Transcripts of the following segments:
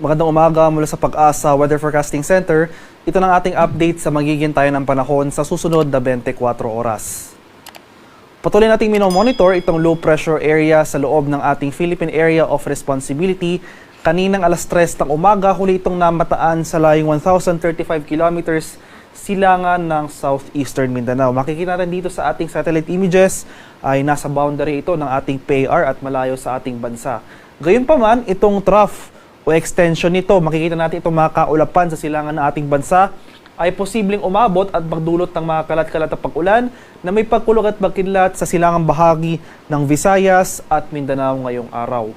Magandang umaga mula sa Pag-asa Weather Forecasting Center. Ito ng ating update sa magiging tayo ng panahon sa susunod na 24 oras. Patuloy nating minomonitor itong low pressure area sa loob ng ating Philippine Area of Responsibility. Kaninang alas 3 ng umaga, huli itong namataan sa layong 1,035 kilometers silangan ng southeastern Mindanao. Makikita natin dito sa ating satellite images ay nasa boundary ito ng ating PAR at malayo sa ating bansa. Gayunpaman, itong trough o extension nito, makikita natin itong mga kaulapan sa silangan ng ating bansa ay posibleng umabot at magdulot ng mga kalat-kalat na pag-ulan na may pagkulog at pagkidlat sa silangang bahagi ng Visayas at Mindanao ngayong araw.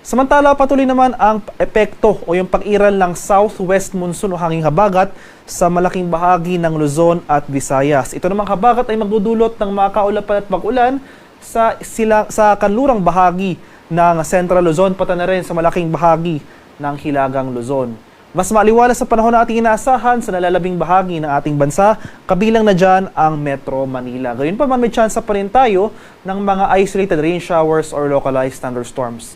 Samantala, patuloy naman ang epekto o yung pag-iral ng southwest monsoon o hanging habagat sa malaking bahagi ng Luzon at Visayas. Ito namang habagat ay magdudulot ng mga kaulapan at pag-ulan sa kanlurang bahagi ng Central Luzon, pati na rin sa malaking bahagi ng Hilagang Luzon. Mas maliwalas sa panahon na ating inaasahan sa nalalabing bahagi ng ating bansa, kabilang na dyan ang Metro Manila. Gayun pa man, may chance pa rin tayo ng mga isolated rain showers or localized thunderstorms.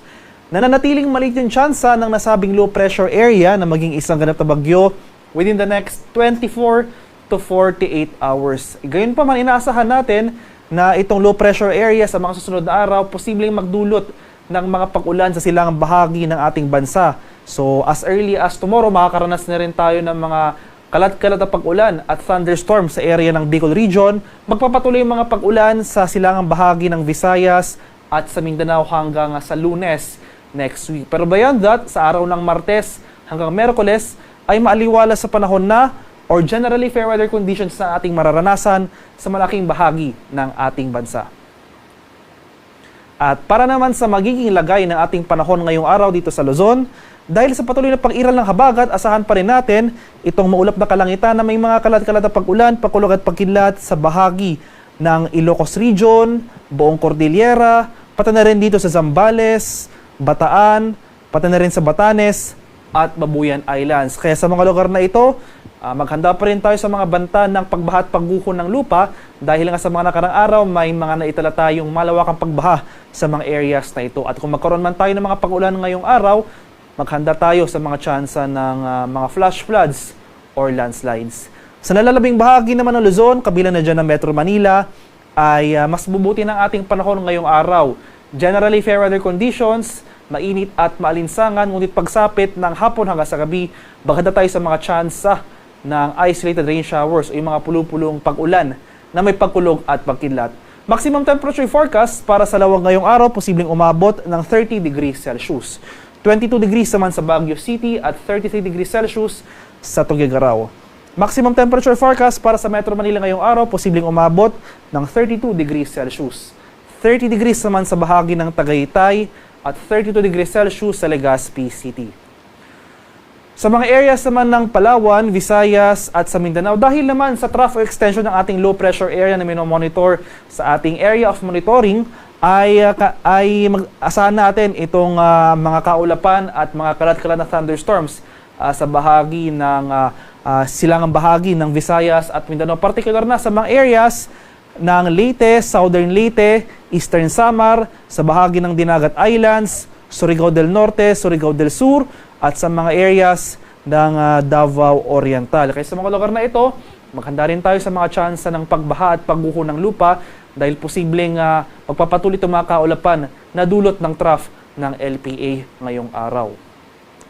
Nananatiling maliit yung tsansa ng nasabing low pressure area na maging isang ganap na bagyo within the next 24 to 48 hours. Gayun pa man, inaasahan natin na itong low pressure area sa mga susunod na araw posibleng magdulot ng mga pag-ulan sa silangang bahagi ng ating bansa. So as early as tomorrow, makakaranas na rin tayo ng mga kalat-kalat na pag-ulan at thunderstorm sa area ng Bicol Region. Magpapatuloy yung mga pag-ulan sa silangang bahagi ng Visayas at sa Mindanao hanggang sa Lunes next week. Pero beyond that, sa araw ng Martes hanggang Merkules ay maaliwalas sa panahon na or generally fair weather conditions na ating mararanasan sa malaking bahagi ng ating bansa. At para naman sa magiging lagay ng ating panahon ngayong araw dito sa Luzon, dahil sa patuloy na pag-iral ng habagat, asahan pa rin natin itong maulap na kalangitan na may mga kalat-kalat na pag-ulan, pagkulog at pagkidlat sa bahagi ng Ilocos Region, buong Cordillera, pati na rin dito sa Zambales, Bataan, pati na rin sa Batanes at Babuyan Islands. Kaya sa mga lugar na ito, maghanda pa rin tayo sa mga banta ng pagbaha at pagguho ng lupa dahil nga sa mga nakarang araw may mga naitala tayong malawakang pagbaha sa mga areas na ito. At kung magkaroon man tayo ng mga pag-ulan ngayong araw, maghanda tayo sa mga tsansa ng mga flash floods or landslides. Sa nalalabing bahagi naman ng Luzon, kabilang na dyan ng Metro Manila, ay mas bubuti ng ating panahon ngayong araw. Generally fair weather conditions, mainit at maalinsangan, ngunit pagsapit ng hapon hanggang sa gabi, maghanda tayo sa mga tsansa ng isolated rain showers o yung mga pulupulong pag-ulan na may pagkulog at pagkidlat. Maximum temperature forecast para sa Lawag ngayong araw, posibleng umabot ng 30 degrees Celsius. 22 degrees naman sa Baguio City at 33 degrees Celsius sa Tuguegarao. Maximum temperature forecast para sa Metro Manila ngayong araw, posibleng umabot ng 32 degrees Celsius. 30 degrees naman sa bahagi ng Tagaytay at 32 degrees Celsius sa Legazpi City. Sa mga areas naman ng Palawan, Visayas at sa Mindanao, dahil naman sa trough extension ng ating low pressure area na minomonitor sa ating area of monitoring, ay asahan natin itong mga kaulapan at mga kalat-kalat na thunderstorms sa bahagi ng silangang bahagi ng Visayas at Mindanao. Particular na sa mga areas ng Leyte, Southern Leyte, Eastern Samar, sa bahagi ng Dinagat Islands, Surigao del Norte, Surigao del Sur, at sa mga areas ng Davao Oriental. Kaya sa mga lugar na ito, maghanda rin tayo sa mga tsansa ng pagbaha at pagguho ng lupa dahil posibleng magpapatuloy itong mga kaulapan na dulot ng trough ng LPA ngayong araw.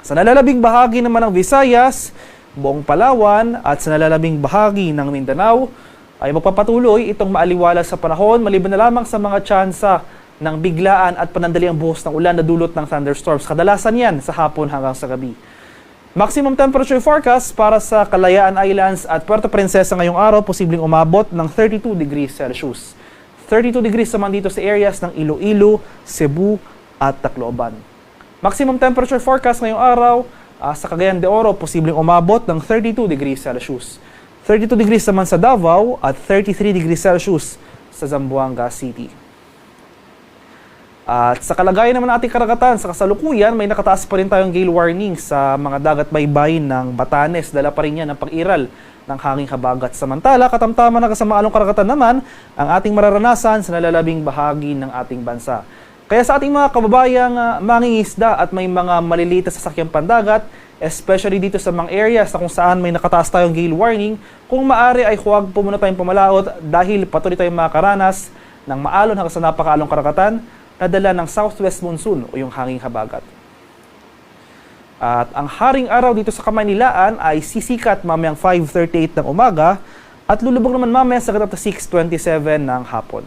Sa nalalabing bahagi naman ng Visayas, buong Palawan at sa nalalabing bahagi ng Mindanao, ay magpapatuloy itong maaliwalas sa panahon maliban na lamang sa mga tsansa ng biglaan at panandaliang buhos ng ulan na dulot ng thunderstorms. Kadalasan yan sa hapon hanggang sa gabi. Maximum temperature forecast para sa Kalayaan Islands at Puerto Princesa ngayong araw, posibleng umabot ng 32 degrees Celsius. 32 degrees naman dito sa areas ng Iloilo, Cebu at Tacloban. Maximum temperature forecast ngayong araw sa Cagayan de Oro, posibleng umabot ng 32 degrees Celsius. 32 degrees naman sa Davao at 33 degrees Celsius sa Zamboanga City. At sa kalagayan naman ng ating karagatan, sa kasalukuyan, may nakataas pa rin tayong gale warning sa mga dagat baybayin ng Batanes. Dala pa rin yan ang pag-iral ng hanging habagat. Samantala, katamtaman na kasamaalong karagatan naman ang ating mararanasan sa nalalabing bahagi ng ating bansa. Kaya sa ating mga kababayang mangingisda at may mga maliliit na sasakyang pandagat, especially dito sa mga areas na kung saan may nakataas tayong gale warning, kung maaari ay huwag po muna tayong pumalaot dahil patuloy tayong makakaranas ng maalon hanggang sa napakaalong karagatan na dala ng southwest monsoon o yung hanging habagat. At ang haring araw dito sa Kamaynilaan ay sisikat mamayang 5:38 ng umaga at lulubog naman mamaya sa 6:27 ng hapon.